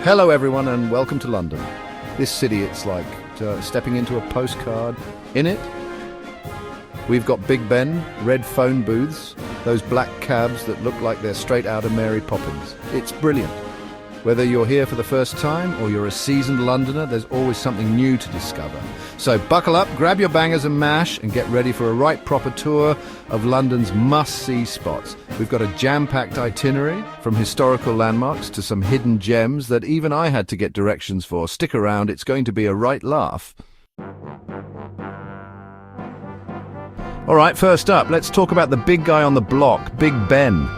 Hello everyone and welcome to London. This city, it's like stepping into a postcard. In it, we've got Big Ben, red phone booths, those black cabs that look like they're straight out of Mary Poppins. It's brilliant. Whether you're here for the first time or you're a seasoned Londoner, there's always something new to discover. So buckle up, grab your bangers and mash, and get ready for a right proper tour of London's must-see spots. We've got a jam-packed itinerary, from historical landmarks to some hidden gems that even I had to get directions for. Stick around, it's going to be a right laugh. All right, first up, let's talk about the big guy on the block, Big Ben.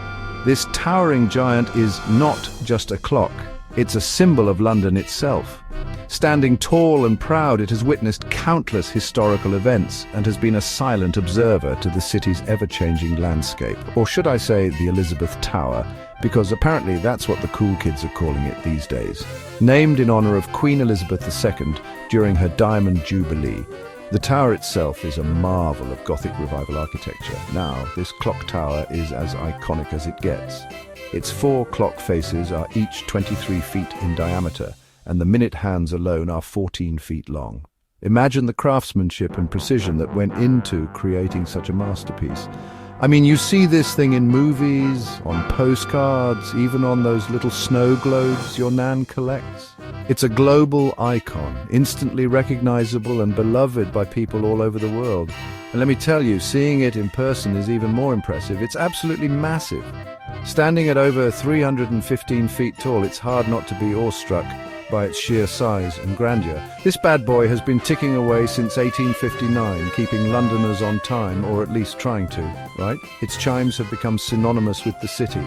This towering giant is not just a clock, it's a symbol of London itself. Standing tall and proud, it has witnessed countless historical events and has been a silent observer to the city's ever-changing landscape. Or should I say the Elizabeth Tower, because apparently that's what the cool kids are calling it these days. Named in honour of Queen Elizabeth II during her Diamond Jubilee, the tower itself is a marvel of Gothic Revival architecture. Now, this clock tower is as iconic as it gets. Its 4 clock faces are each 23 feet in diameter, and the minute hands alone are 14 feet long. Imagine the craftsmanship and precision that went into creating such a masterpiece. I mean, you see this thing in movies, on postcards, even on those little snow globes your nan collects. It's a global icon, instantly recognizable and beloved by people all over the world. And let me tell you, seeing it in person is even more impressive. It's absolutely massive. Standing at over 315 feet tall, it's hard not to be awestruck by its sheer size and grandeur. This bad boy has been ticking away since 1859, keeping Londoners on time, or at least trying to, right? Its chimes have become synonymous with the city,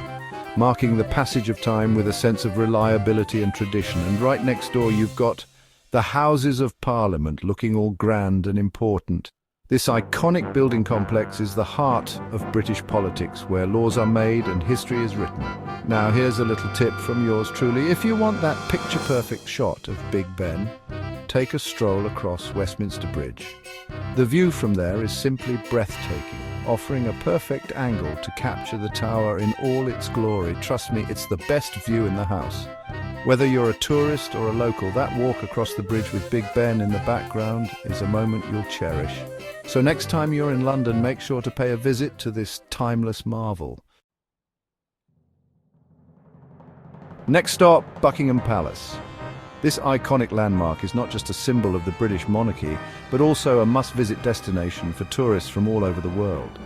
marking the passage of time with a sense of reliability and tradition. And right next door you've got the Houses of Parliament, looking all grand and important. This iconic building complex is the heart of British politics, where laws are made and history is written. Now here's a little tip from yours truly. If you want that picture-perfect shot of Big Ben, take a stroll across Westminster Bridge. The view from there is simply breathtaking, offering a perfect angle to capture the tower in all its glory. Trust me, it's the best view in the house. Whether you're a tourist or a local, that walk across the bridge with Big Ben in the background is a moment you'll cherish. So next time you're in London, make sure to pay a visit to this timeless marvel. Next stop, Buckingham Palace. This iconic landmark is not just a symbol of the British monarchy, but also a must-visit destination for tourists from all over the world.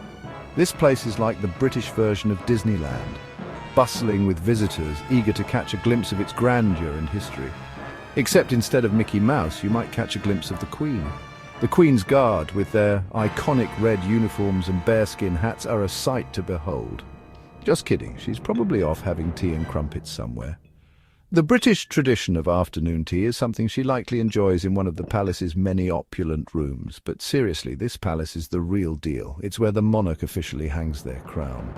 This place is like the British version of Disneyland, bustling with visitors eager to catch a glimpse of its grandeur and history. Except instead of Mickey Mouse, you might catch a glimpse of the Queen. The Queen's Guard, with their iconic red uniforms and bearskin hats, are a sight to behold. Just kidding, she's probably off having tea and crumpets somewhere. The British tradition of afternoon tea is something she likely enjoys in one of the palace's many opulent rooms. But seriously, this palace is the real deal. It's where the monarch officially hangs their crown.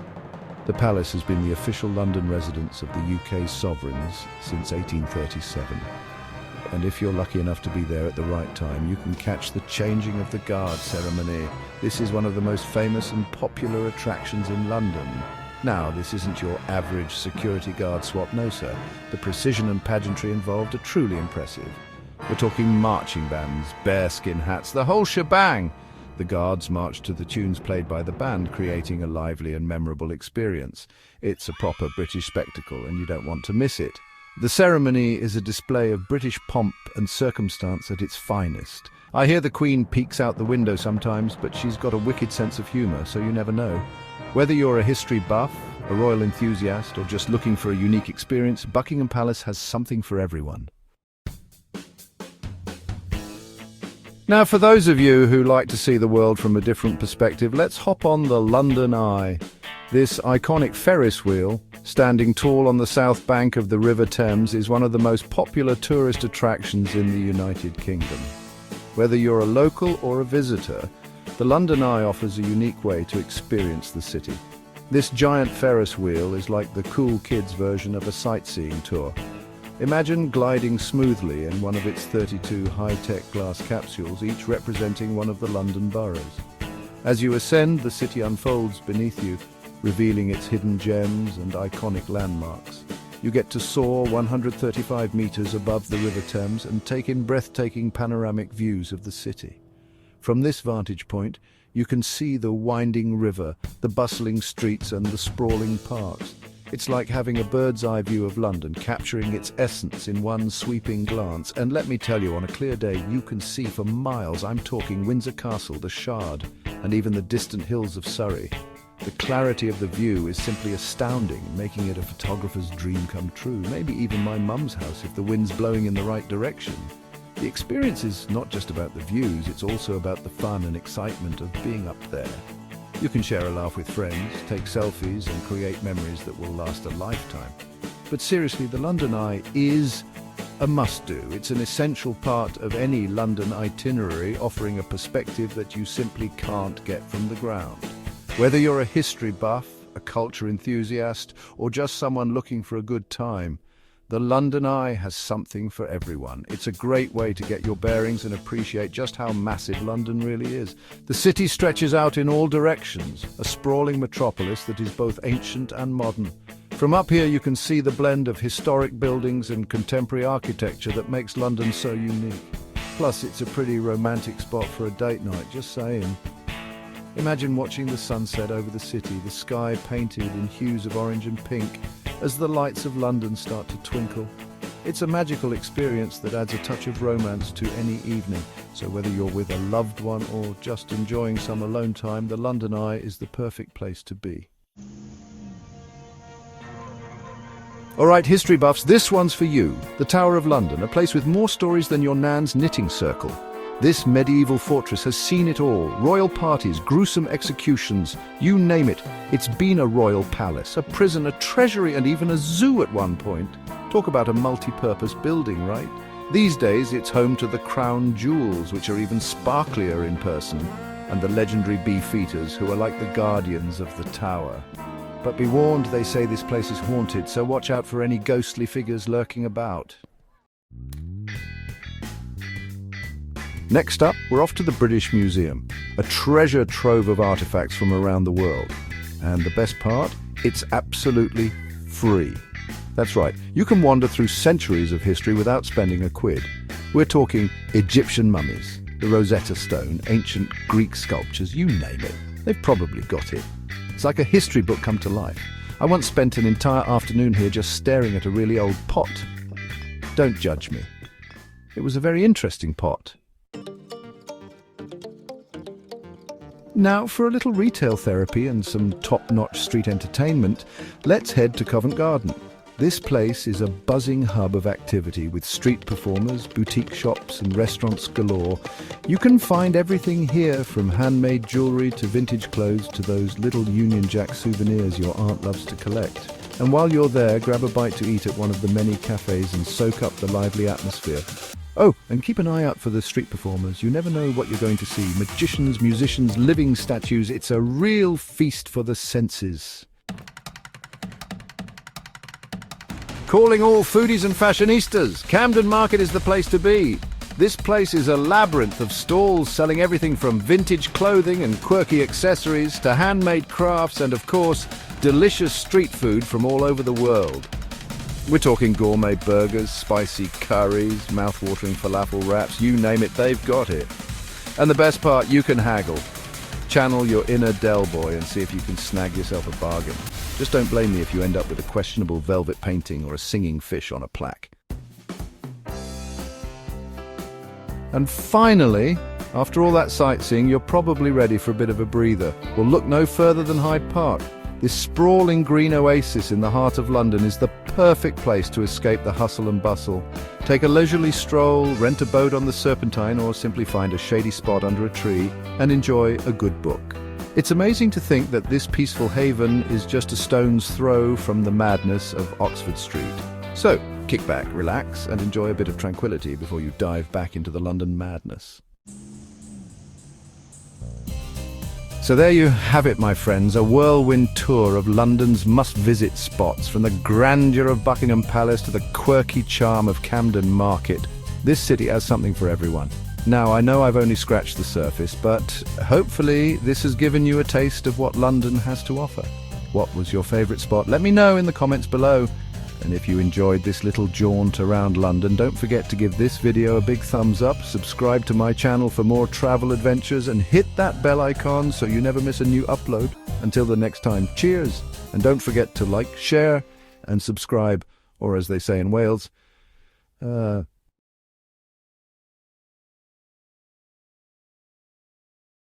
The palace has been the official London residence of the UK's sovereigns since 1837. And if you're lucky enough to be there at the right time, you can catch the changing of the guard ceremony. This is one of the most famous and popular attractions in London. Now, this isn't your average security guard swap, no sir. The precision and pageantry involved are truly impressive. We're talking marching bands, bearskin hats, the whole shebang. The guards march to the tunes played by the band, creating a lively and memorable experience. It's a proper British spectacle, and you don't want to miss it. The ceremony is a display of British pomp and circumstance at its finest. I hear the Queen peeks out the window sometimes, but she's got a wicked sense of humour, so you never know. Whether you're a history buff, a royal enthusiast, or just looking for a unique experience, Buckingham Palace has something for everyone. Now, for those of you who like to see the world from a different perspective, let's hop on the London Eye. This iconic Ferris wheel, standing tall on the south bank of the River Thames, is one of the most popular tourist attractions in the United Kingdom. Whether you're a local or a visitor, the London Eye offers a unique way to experience the city. This giant Ferris wheel is like the cool kids' version of a sightseeing tour. Imagine gliding smoothly in one of its 32 high-tech glass capsules, each representing one of the London boroughs. As you ascend, the city unfolds beneath you, revealing its hidden gems and iconic landmarks. You get to soar 135 meters above the River Thames and take in breathtaking panoramic views of the city. From this vantage point, you can see the winding river, the bustling streets and the sprawling parks. It's like having a bird's-eye view of London, capturing its essence in one sweeping glance. And let me tell you, on a clear day, you can see for miles. I'm talking Windsor Castle, the Shard, and even the distant hills of Surrey. The clarity of the view is simply astounding, making it a photographer's dream come true. Maybe even my mum's house if the wind's blowing in the right direction. The experience is not just about the views, it's also about the fun and excitement of being up there. You can share a laugh with friends, take selfies and create memories that will last a lifetime. But seriously, the London Eye is a must-do. It's an essential part of any London itinerary, offering a perspective that you simply can't get from the ground. Whether you're a history buff, a culture enthusiast, or just someone looking for a good time, the London Eye has something for everyone. It's a great way to get your bearings and appreciate just how massive London really is. The city stretches out in all directions, a sprawling metropolis that is both ancient and modern. From up here you can see the blend of historic buildings and contemporary architecture that makes London so unique. Plus, it's a pretty romantic spot for a date night, just saying. Imagine watching the sunset over the city, the sky painted in hues of orange and pink, as the lights of London start to twinkle. It's a magical experience that adds a touch of romance to any evening. So whether you're with a loved one or just enjoying some alone time, the London Eye is the perfect place to be. Alright, history buffs, this one's for you. The Tower of London, a place with more stories than your nan's knitting circle. This medieval fortress has seen it all. Royal parties, gruesome executions, you name it. It's been a royal palace, a prison, a treasury, and even a zoo at one point. Talk about a multi-purpose building, right? These days, it's home to the crown jewels, which are even sparklier in person, and the legendary beefeaters, who are like the guardians of the tower. But be warned, they say this place is haunted, so watch out for any ghostly figures lurking about. Next up, we're off to the British Museum, a treasure trove of artifacts from around the world. And the best part? It's absolutely free. That's right, you can wander through centuries of history without spending a quid. We're talking Egyptian mummies, the Rosetta Stone, ancient Greek sculptures, you name it. They've probably got it. It's like a history book come to life. I once spent an entire afternoon here just staring at a really old pot. Don't judge me. It was a very interesting pot. Now, for a little retail therapy and some top-notch street entertainment, let's head to Covent Garden. This place is a buzzing hub of activity with street performers, boutique shops and restaurants galore. You can find everything here, from handmade jewellery to vintage clothes to those little Union Jack souvenirs your aunt loves to collect. And while you're there, grab a bite to eat at one of the many cafes and soak up the lively atmosphere. Oh, and keep an eye out for the street performers. You never know what you're going to see. Magicians, musicians, living statues. It's a real feast for the senses. Calling all foodies and fashionistas, Camden Market is the place to be. This place is a labyrinth of stalls selling everything from vintage clothing and quirky accessories to handmade crafts and, of course, delicious street food from all over the world. We're talking gourmet burgers, spicy curries, mouth-watering falafel wraps, you name it, they've got it. And the best part, you can haggle. Channel your inner Del Boy and see if you can snag yourself a bargain. Just don't blame me if you end up with a questionable velvet painting or a singing fish on a plaque. And finally, after all that sightseeing, you're probably ready for a bit of a breather. Well, look no further than Hyde Park. This sprawling green oasis in the heart of London is the perfect place to escape the hustle and bustle. Take a leisurely stroll, rent a boat on the Serpentine, or simply find a shady spot under a tree and enjoy a good book. It's amazing to think that this peaceful haven is just a stone's throw from the madness of Oxford Street. So, kick back, relax, and enjoy a bit of tranquility before you dive back into the London madness. So there you have it, my friends, a whirlwind tour of London's must-visit spots, from the grandeur of Buckingham Palace to the quirky charm of Camden Market. This city has something for everyone. Now, I know I've only scratched the surface, but hopefully this has given you a taste of what London has to offer. What was your favourite spot? Let me know in the comments below. And if you enjoyed this little jaunt around London, don't forget to give this video a big thumbs up, subscribe to my channel for more travel adventures, and hit that bell icon so you never miss a new upload. Until the next time, cheers! And don't forget to like, share, and subscribe, or as they say in Wales,